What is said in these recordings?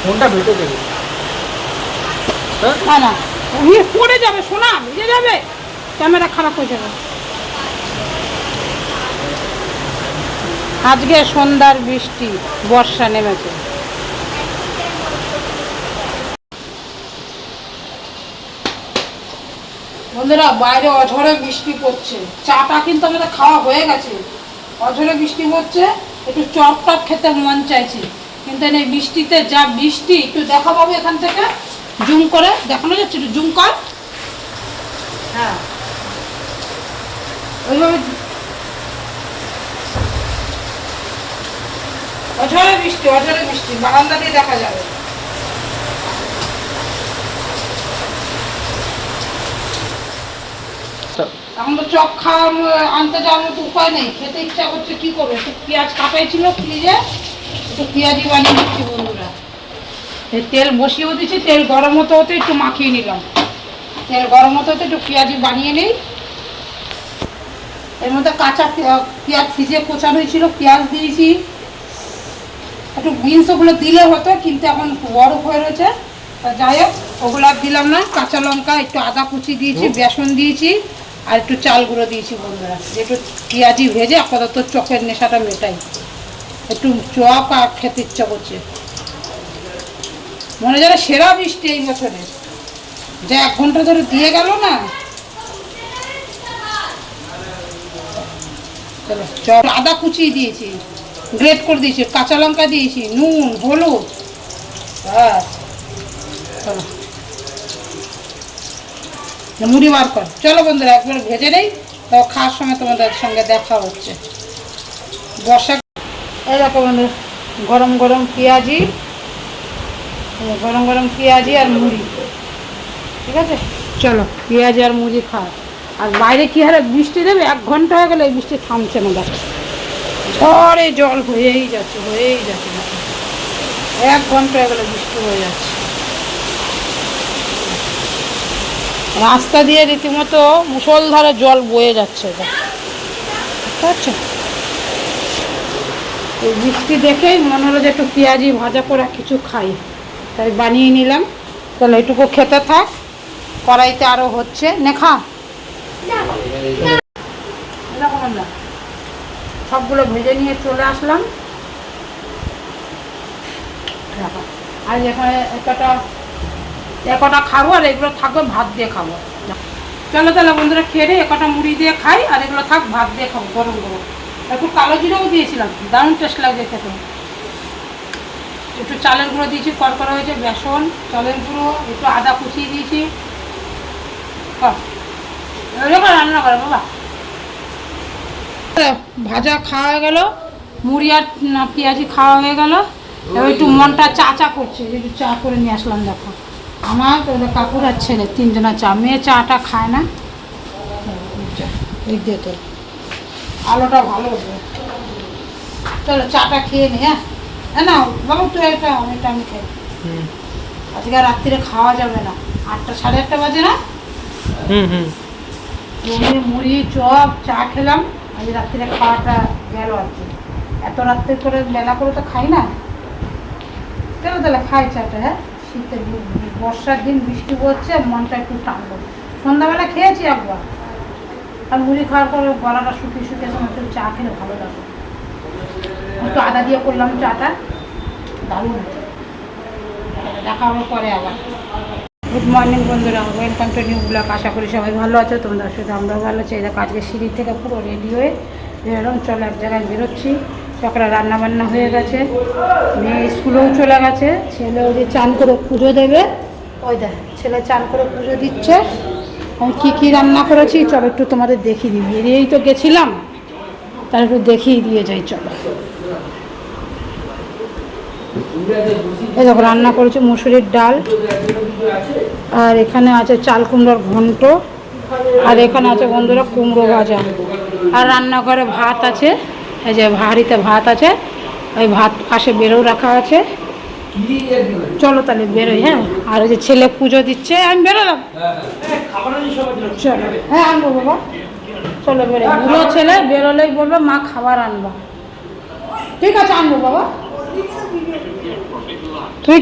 ফোনটা ভেটে দেবে। না না পড়ে যাবে, সোনা ভিজে যাবে, ক্যামেরা খারাপ হয়ে যাবে। আজকে সন্ধ্যার বৃষ্টি, বর্ষা নেমেছে। বন্ধুরা বাইরে অঝরে বৃষ্টি পড়ছে, চাটা কিন্তু আমাদের খাওয়া হয়ে গেছে, অঝরে বৃষ্টি পড়ছে, একটু চপ টপ খেতে মন চাইছে, কিন্তু এই বৃষ্টিতে যা বৃষ্টি, একটু দেখা পাবো এখান থেকে জুম করে দেখানো যাচ্ছে, একটু জুম কর। হ্যাঁ ওইভাবে অঝরে বৃষ্টি, অঝরে বৃষ্টি, বারান্দা দিয়ে দেখা যাবে। এখন তো চপ খাওয়া আনতে যাওয়ার মতো উপায় নেই, খেতে ইচ্ছা করছে, কি করবো, একটু পেঁয়াজ কাটাই ছিল ফ্রিজে, একটু পেঁয়াজি বানিয়ে দিচ্ছি বন্ধুরা। এই তেল বসিয়েও দিচ্ছি, তেল গরম হতে হতে একটু মাখিয়ে নিলাম, তেল গরম হতে হতে একটু পেঁয়াজি বানিয়ে নিই। এর মধ্যে কাঁচা পেঁয়াজ ফ্রিজে কোচানো হয়েছিল, পেঁয়াজ দিয়েছি, একটু বিনস ওগুলো দিলে হতো, কিন্তু এখন বরফ হয়ে রয়েছে, তা যাই হোক ওগুলো আর দিলাম না। কাঁচা লঙ্কা, একটু আদা কুচি দিয়েছি, বেসন দিয়েছি, আর একটু চাল গুঁড়ো দিয়েছি বন্ধুরা, যেটু পেঁয়াজি ভেজে আপাতত চপের নেশাটা মেটাই, একটু চপ আর খেতে ইচ্ছা করছে। মনে যেন সেরা বৃষ্টি এই বছরে, যে 1 ঘন্টা ধরে দিয়ে গেল না। চলো চপ, আদা কুচি দিয়েছি, গ্রেট করে দিয়েছি, কাঁচা লঙ্কা দিয়েছি, নুন হলুদ, ব্যাস। চলো মুড়ি বার কর, চলো বন্ধুরা একবার ভেজে নেই, তাও খাওয়ার সময় তোমাদের সঙ্গে দেখা হচ্ছে। বর্ষা এই দেখো বন্ধুরা, গরম গরম পেঁয়াজি, গরম গরম পেঁয়াজি আর মুড়ি, ঠিক আছে। চলো পেঁয়াজি আর মুড়ি খাও। আর বাইরে কী হারে বৃষ্টি দেবে, 1 ঘন্টা হয়ে গেলে এই বৃষ্টি থামছে না, দেখো ঝড়ে জল হয়েই যাচ্ছে, হয়েই যাচ্ছে, 1 ঘন্টা হয়ে গেলে বৃষ্টি হয়ে যাচ্ছে। রাস্তা দিয়ে রীতিমতো মুষলধারে জল বয়ে যাচ্ছে, বুঝতে পারছো। এই বৃষ্টি দেখেই মনে হলো যে একটু পেঁয়াজি ভাজা করে কিছু খাই, তাই বানিয়ে নিলাম। তাহলে এটুকু খেতে থাক, কড়াইতে আরও হচ্ছে, নেখা সবগুলো ভেজে নিয়ে চলে আসলাম। আর এখানে একটা খাবো, আর এগুলো থাকবে ভাত দিয়ে খাবো। চলো তাহলে বন্ধুরা খেয়ে একটা মুড়ি দিয়ে খাই, আর এগুলো থাক ভাত দিয়ে খাবো গরম গরম। একটু কালো জিরাও দিয়েছিলাম, দারুণ টেস্ট লাগছে খেতে। একটু চালের গুঁড়ো দিয়েছি, করকরা হয়েছে, বেসন, চালের গুঁড়ো, একটু আদা কুচিয়ে দিয়েছি। রান্না করে বাবা, ভাজা খাওয়া হয়ে গেল, মুড়ি আর পেঁয়াজি খাওয়া হয়ে গেল। এবার একটু মনটা চা চা করছে, একটু চা করে নিয়ে আসলাম। দেখো আমার কাকুর আর ছেলে 3 জনা চা, মেয়ে চাটা খায় না, তো আলোটা ভালো হবে। চলো চাটা খেয়ে নি। হ্যাঁ না বাবু, তুই এটা অনেকটা আমি খাই, আজকে রাত্রিরে খাওয়া যাবে না, 8টা 8:30 বাজে না। মুড়ি চপ চা খেলাম, আজ রাত্রিরে খাওয়াটা গেল আর কি, এত রাত্রে করে বেলা করে তো খাই না। চলো তাহলে খাই চাটা। হ্যাঁ শীতের বর্ষার দিন বৃষ্টি পড়ছে, মনটা একটু টানলো। সন্ধ্যাবেলা খেয়েছি একবার, আর মুড়ি খাওয়ার পরে গলাটা শুকিয়ে শুকিয়ে একটু চা খেলে ভালো লাগে। একটু আদা দিয়ে করলাম চাটা, দারুণ হচ্ছে। দেখা হবে পরে আবার। গুড মর্নিং বন্ধুরা, ওয়েলকাম টু নিউ ব্লগ। আশা করি সবাই ভালো আছে, তোমরা সাথে আমরাও ভালো আছি। দেখো আজকে সিঁড়ি থেকে পুরো রেডি হয়ে বেরোলাম, চলো এক জায়গায় বেরোচ্ছি। সকালে রান্নাবান্না হয়ে গেছে, মেয়ে স্কুলেও চলে গেছে, ছেলে ওই যে চান করে পুজো দেবে, ওই দেখ ছেলে চান করে পুজো দিচ্ছে। আমি কী কী রান্না করেছি চলো একটু তোমাদের দেখিয়ে দিই, বেরিয়েই তো গেছিলাম, তার একটু দেখিয়ে দিয়ে যাই চলো। এই দেখো রান্না করেছি মুসুরির ডাল, আর এখানে আছে চাল কুমড়োর ঘন্ট, আর এখানে আছে বন্ধুরা কুমড়ো ভাজা, আর রান্নাঘরে ভাত আছে, এই যে হাঁড়িতে ভাত আছে, ওই ভাত পাশে বেরোও রাখা আছে। চলো তাহলে বেরোই। হ্যাঁ আর ওই যে ছেলে পুজো দিচ্ছে, আমি বেরোলাম। চলো হ্যাঁ আনবো বাবা, চলো বেরোই। বুড়ো ছেলে বেরোলেই বলবো মা খাবার আনবা, ঠিক আছে আনবো বাবা। তুই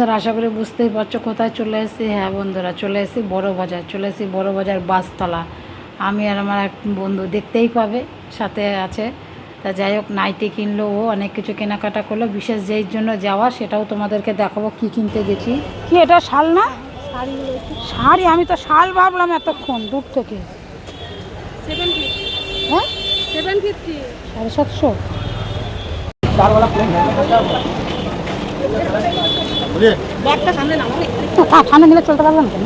বন্ধুরা আশা করি বুঝতেই পারছো কোথায় চলে এসেছি। হ্যাঁ বন্ধুরা, চলে এসেছি বড় বাজার, চলে এসেছি বড় বাজার বাসতলা। আমি আর আমার এক বন্ধু, দেখতেই পাবে সাথে আছে। তা যাই হোক, নাইটি কিনলো, ও অনেক কিছু কেনাকাটা করলো। বিশেষ যেই জন্য যাওয়া সেটাও তোমাদেরকে দেখাবো কি কিনতে গেছি। কি এটা শাল না? শাড়ি? আমি তো শাল ভাবলাম এতক্ষণ দূর থেকে। হ্যাঁ 750, 750। ঠান্ডা নিলে চলতে পারবেন কেন?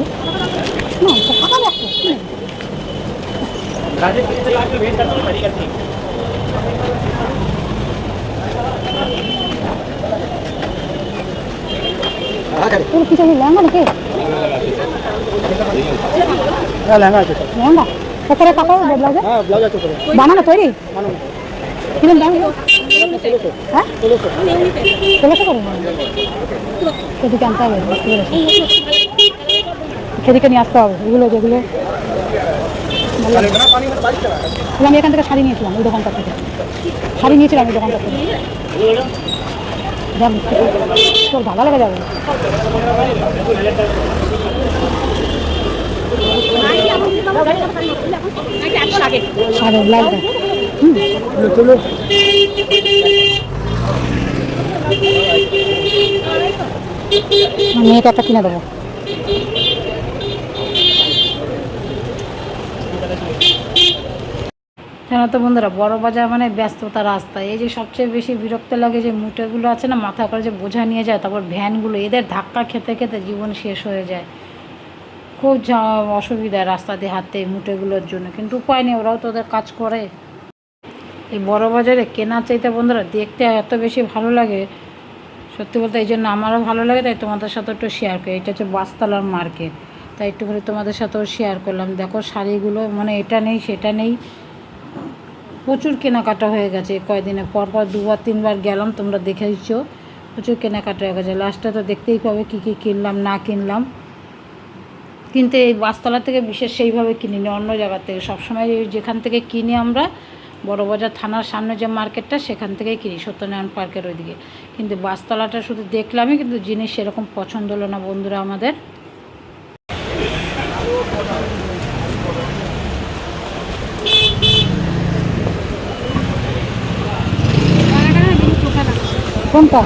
কিছু লেহেঙ্গা নাকি? লেহেঙ্গা ওপরে কাপড় ব্লাউজে বানানো তৈরি কিরকম দাম? হ্যাঁ 1600 করে। সেদিকে আনতে হবে, বুঝতে পেরেছি। সেদিকে নিয়ে আসতে হবে এগুলো যেগুলো। আমি এখান থেকে শাড়ি নিয়েছিলাম, ওই দোকানটার থেকে শাড়ি নিয়েছিলাম ওই দোকানটার থেকে। তোর ভালো লেগে যাবে। মেয়েকে একটা কিনে দেবো। কেন তো বন্ধুরা, বড় বাজার মানে ব্যস্ততা রাস্তা। এই যে সবচেয়ে বেশি বিরক্ত লাগে যে মুটেগুলো আছে না, মাথা করে যে বোঝা নিয়ে যায়, তারপর ভ্যানগুলো, এদের ধাক্কা খেতে খেতে জীবন শেষ হয়ে যায়। খুব অসুবিধা রাস্তা দিয়ে হাঁটতে এই মুটেগুলোর জন্য, কিন্তু উপায় নেই, ওরাও তো ওদের কাজ করে। এই বড় বাজারে কেনার চাইতে বন্ধুরা দেখতে এত বেশি ভালো লাগে, সত্যি বলতে এই জন্য আমারও ভালো লাগে, তাই তোমাদের সাথে একটু শেয়ার করি। এটা হচ্ছে বাসতলার মার্কেট, তাই একটুখানি তোমাদের সাথেও শেয়ার করলাম। দেখো শাড়িগুলো, মানে এটা নেই সেটা নেই, প্রচুর কেনাকাটা হয়ে গেছে। কয়দিনে পরপর 2-3বার গেলাম, তোমরা দেখেইছো, প্রচুর কেনাকাটা হয়ে গেছে। লাস্টে তো দেখতেই পাবে কী কী কিনলাম না কিনলাম। কিন্তু এই বাসতলা থেকে বিশেষ সেইভাবে কিনিনি, অন্য জায়গা থেকে। সবসময় যেখান থেকে কিনি আমরা, বড়বাজার থানার সামনে যে মার্কেটটা, সেখান থেকেই কিনি, সত্যনারায়ণ পার্কের ওইদিকে। কিন্তু বাসতলাটা শুধু দেখলামই, কিন্তু জিনিস সেরকম পছন্দ হলো না বন্ধুরা আমাদের। কোনটা?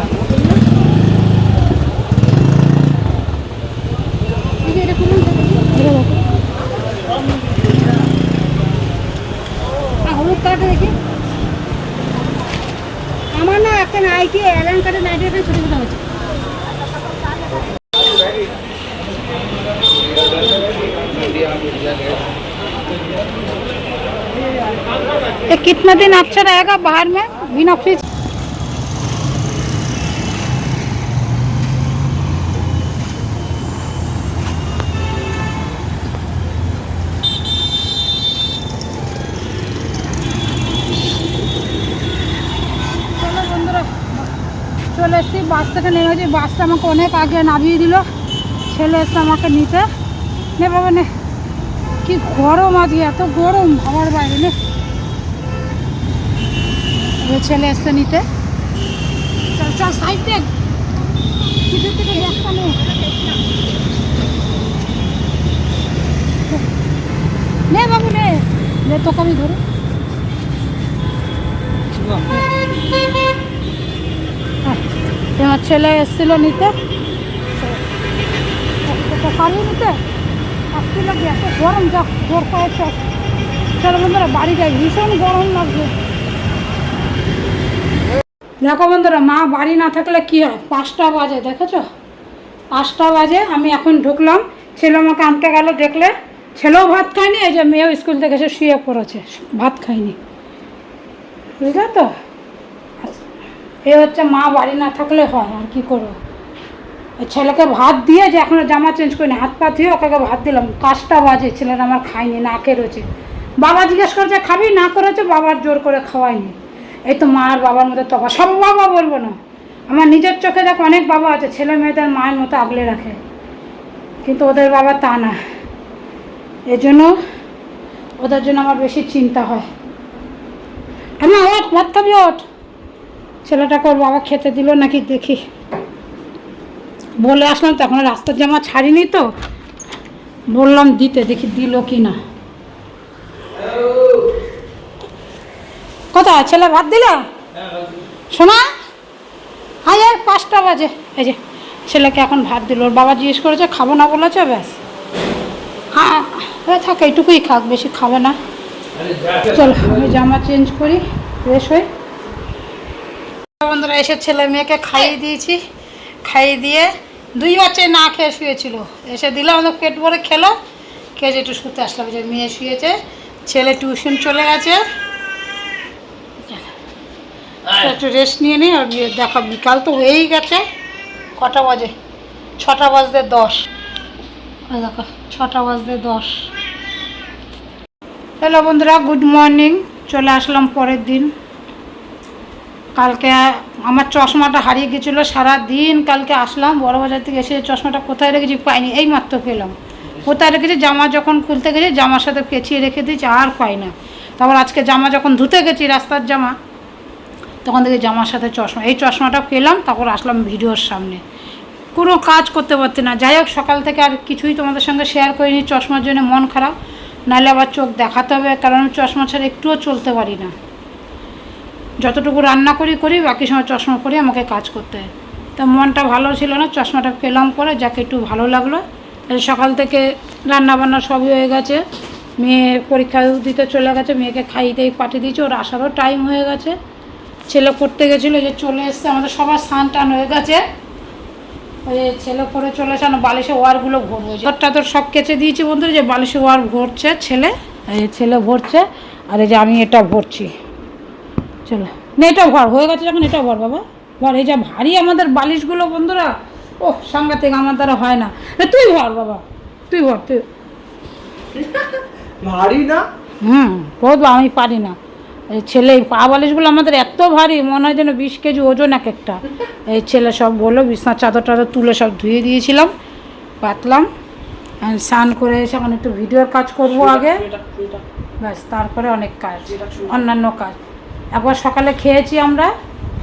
হলুদ কালারটা দেখি। আমার না একটা নাইটি, অ্যালান কাটের নাইটি একটা ছোটো ছোটো হয়েছে। कितना दिन अच्छा रहेगा बाहर में बिना फ्रिज? চলে এসেছি, বাস থেকে নেমেছি। বাসটা আমাকে অনেক আগে নামিয়ে দিল, ছেলে এসে আমাকে নিতে। নে বাবা নে, কি গরম আজকে, এত গরম আমার বাইরে। নে ছেলে এসছে নিতে। চল চল সাইড দেখ, কিসের থেকে একটা নে বাবু নে, তোকে আমি ধরো। তোমার ছেলে এসেছিল নিতে, পারিয়ে নিতে আসছিল, এত গরম যা জোর করেছে। চলো বন্ধুরা বাড়ি যাই, ভীষণ গরম লাগছে। দেখো বন্ধুরা, মা বাড়ি না থাকলে কী হয়, 5টা বাজে, দেখেছো 5টা বাজে। আমি এখন ঢুকলাম, ছেলে আমাকে আনতে গেল, দেখলে ছেলেও ভাত খায়নি, এই যে মেয়েও স্কুল থেকে এসে শুয়ে পড়েছে, ভাত খায়নি, বুঝলে তো। এই হচ্ছে মা বাড়ি না থাকলে হয়, আর কী করবো। ছেলেকে ভাত দিয়ে, যে এখনও জামা চেঞ্জ করিনি, হাত পা ধুয়ে ওকে ভাত দিলাম। 5টা বাজে, ছেলেটা আমার খায়নি, না খেয়ে রয়েছে। বাবা জিজ্ঞেস করেছে খাবি, না করেছে, বাবার জোর করে খাওয়াইনি। এই তো মা আর বাবার মধ্যে তফাৎ। সব বাবা বলবো না, আমার নিজের চোখে দেখো অনেক বাবা আছে ছেলে মেয়েদের মায়ের মতো আগলে রাখে, কিন্তু ওদের বাবা তা না। এজন্য ওদের জন্য আমার বেশি চিন্তা হয়। আমি ওঠ, ভাত খাবি ওঠ। ছেলেটাকে ওর বাবা খেতে দিল নাকি দেখি। বলে আসলাম, তখন রাস্তার জামা ছাড়িনি তো, বললাম দিতে, দেখি দিল কি না। কোথায় ছেলে ভাত দিল? শোনা, হ্যাঁ 5টা বাজে। এই যে ছেলেকে এখন ভাত দিল, ওর বাবা জিজ্ঞেস করেছে খাবো না বলেছে, ব্যাস। হ্যাঁ থাক, এইটুকুই খাক, বেশি খাবে না। চলো আমি জামা চেঞ্জ করি, ফ্রেশ হই। বন্ধুরা এসে ছেলে মেয়েকে খাইয়ে দিয়েছি, খাইয়ে দিয়ে 2 বাচ্চায় না খেয়ে শুয়েছিল, এসে দিলাম, আমাদের পেট ভরে খেলো, খেয়ে একটু শুতে আসলাম। যে মেয়ে শুয়েছে, ছেলে টিউশন চলে গেছে, একটু রেস্ট নিয়ে নিই। আর দেখো বিকাল তো হয়েই গেছে, কটা বাজে? 6টা বাজতে 10। দেখো 6টা বাজতে 10। হ্যালো বন্ধুরা, গুড মর্নিং। চলে আসলাম পরের দিন। কালকে আমার চশমাটা হারিয়ে গেছিলো সারা দিন, কালকে আসলাম বড়বাজার থেকে, এসে চশমাটা কোথায় রেখেছি পাইনি, এই মাত্র পেলাম। কোথায় রেখেছি? জামা যখন খুলতে গেছি জামার সাথে পেঁচিয়ে রেখে দিয়েছি, আর পাই না। তারপর আজকে জামা যখন ধুতে গেছি, রাস্তার জামা, তখন দেখি জামার সাথে চশমা, এই চশমাটা পেলাম। তারপর আসলাম ভিডিওর সামনে, কোনো কাজ করতে পারছি না। যাই হোক, সকাল থেকে আর কিছুই তোমাদের সঙ্গে শেয়ার করিনি, চশমার জন্য মন খারাপ, নাহলে আবার চোখ দেখাতে হবে, কারণ আমি চশমা ছাড়া একটুও চলতে পারি না। যতটুকু রান্না করি, বাকি সময় চশমা পরে আমাকে কাজ করতে হয়। তা মনটা ভালো ছিল না, চশমাটা পেলাম পরে, যাকে একটু ভালো লাগলো। সকাল থেকে রান্না বান্না সবই হয়ে গেছে, মেয়ে পরীক্ষা দিতে চলে গেছে, মেয়েকে খাইতেই পাঠিয়ে দিয়েছি, ওর আসারও টাইম হয়ে গেছে। ছেলে পড়তে গেছিলো, যে চলে এসছে, আমাদের সবার স্নান টান হয়ে গেছে। ওই যে ছেলে পরে চলে এসে, বালিশে ওয়ারগুলো ভরবো, ওরটা তো সব কেচে দিয়েছি বন্ধুরা, যে বালিশে ওয়ার ভরছে ছেলে, এই ছেলে ভরছে, আর এই যে আমি এটা ভরছি। চলো না, এটা ভর হয়ে গেছে যখন, এটা ভর বাবা, ভর। এই যা ভারী আমাদের বালিশগুলো বন্ধুরা, ও সাংঘাতিক, আমার দ্বারা হয় না। তুই ভর বাবা, তুই ভর, তুই ভারী না। বহুত, আমি পারি না। এই ছেলে পা বালিশগুলো আমাদের এত ভারী, মনে হয় যেন 20 কেজি ওজন এক একটা। এই ছেলে সব বললো, বিছনার চাদর টাদর তুলে সব ধুয়ে দিয়েছিলাম, পাতলাম, স্নান করে এসে এখন একটু ভিডিওর কাজ করব আগে, ব্যাস। তারপরে অনেক কাজ, অন্যান্য কাজ। একবার সকালে খেয়েছি আমরা,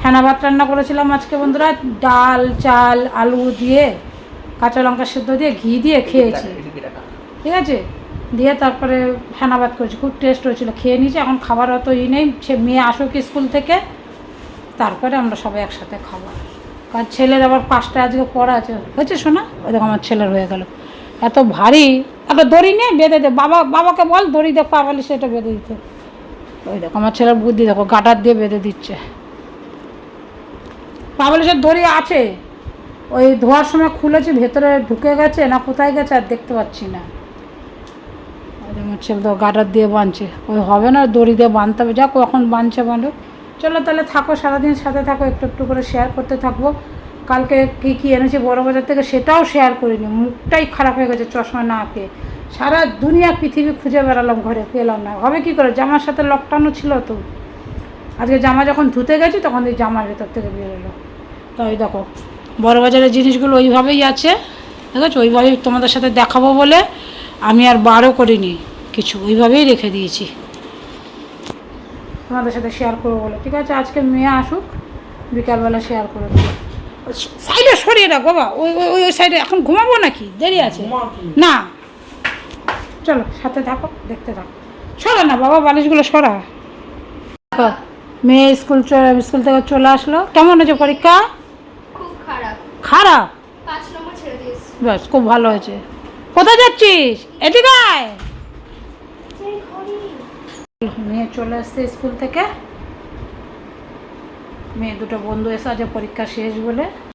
ফেনা ভাত রান্না করেছিলাম আজকে বন্ধুরা, ডাল চাল আলু দিয়ে, কাঁচা লঙ্কা সেদ্ধ দিয়ে, ঘি দিয়ে খেয়েছি, ঠিক আছে। দিয়ে তারপরে ফেনা ভাত করেছি, খুব টেস্ট হয়েছিল, খেয়ে নিয়েছি। এখন খাবার অত নেই, সে মেয়ে আসুক স্কুল থেকে, তারপরে আমরা সবাই একসাথে খাবো। কারণ ছেলের আবার 5টা আজকে পড়া আছে, হয়েছে শোনা, ওই দেখো আমার ছেলের হয়ে গেল, এত ভারী। একটা দড়ি নিয়ে বেঁধে দে, বাবাকে বল দড়ি দেখ, পা বালিশ সেটা বেঁধে দিতে। ওই দেখো আমার ছেলের বুদ্ধি, দেখো গাটার দিয়ে বেঁধে দিচ্ছে। পা বালিশের দড়ি আছে, ওই ধোয়ার সময় খুলেছি, ভেতরে ঢুকে গেছে না কোথায় গেছে আর দেখতে পাচ্ছি না। আমার ছেলে তো গাটার দিয়ে বাঁধছে, ওই হবে না, দড়ি দিয়ে বাঁধতে হবে। যাক, এখন বাঁধছে বাঁধুক। চলো তাহলে থাকো, সারাদিন সাথে থাকো, একটু একটু করে শেয়ার করতে থাকবো। কালকে কী এনেছি বড়বাজার থেকে সেটাও শেয়ার করিনি, মুখটাই খারাপ হয়ে গেছে চশমা না পেয়ে। সারা দুনিয়া পৃথিবী খুঁজে বেড়ালাম, ঘরে পেলাম না। হবে কী করে, জামার সাথে লকটানো ছিল তো। আজকে জামা যখন ধুতে গেছি তখন ওই জামার ভেতর থেকে বেরোলো। তো ওই দেখো বড়বাজারের জিনিসগুলো ওইভাবেই আছে, ঠিক আছে, ওইভাবেই তোমাদের সাথে দেখাবো বলে আমি আর বারও করিনি কিছু, ওইভাবেই রেখে দিয়েছি তোমাদের সাথে শেয়ার করবো বলে, ঠিক আছে। আজকে মেয়ে আসুক, বিকালবেলা শেয়ার করে দেবো। সাইডে সরিয়ে রাখ বাবা, ওই ওই ওই সাইডে, এখন ঘুমাবো নাকি, দেরি আছে না। চলো সাথে থাকো, দেখতে থাকো। সরা না বাবা, বালিশগুলো সরা। মেয়ে স্কুল থেকে চলে আসলো। কেমন হয়েছে পরীক্ষা? খুব খারাপ। খারাপ? 5 নম্বর ছেড়ে দিয়েছি। ব্যাস, খুব ভালো হয়েছে। কোথায় যাচ্ছিস? এদিকে আয়। মেয়ে চলে আসছে স্কুল থেকে, মেয়ে দুটো বন্ধু এসে আজ পরীক্ষা শেষ বলে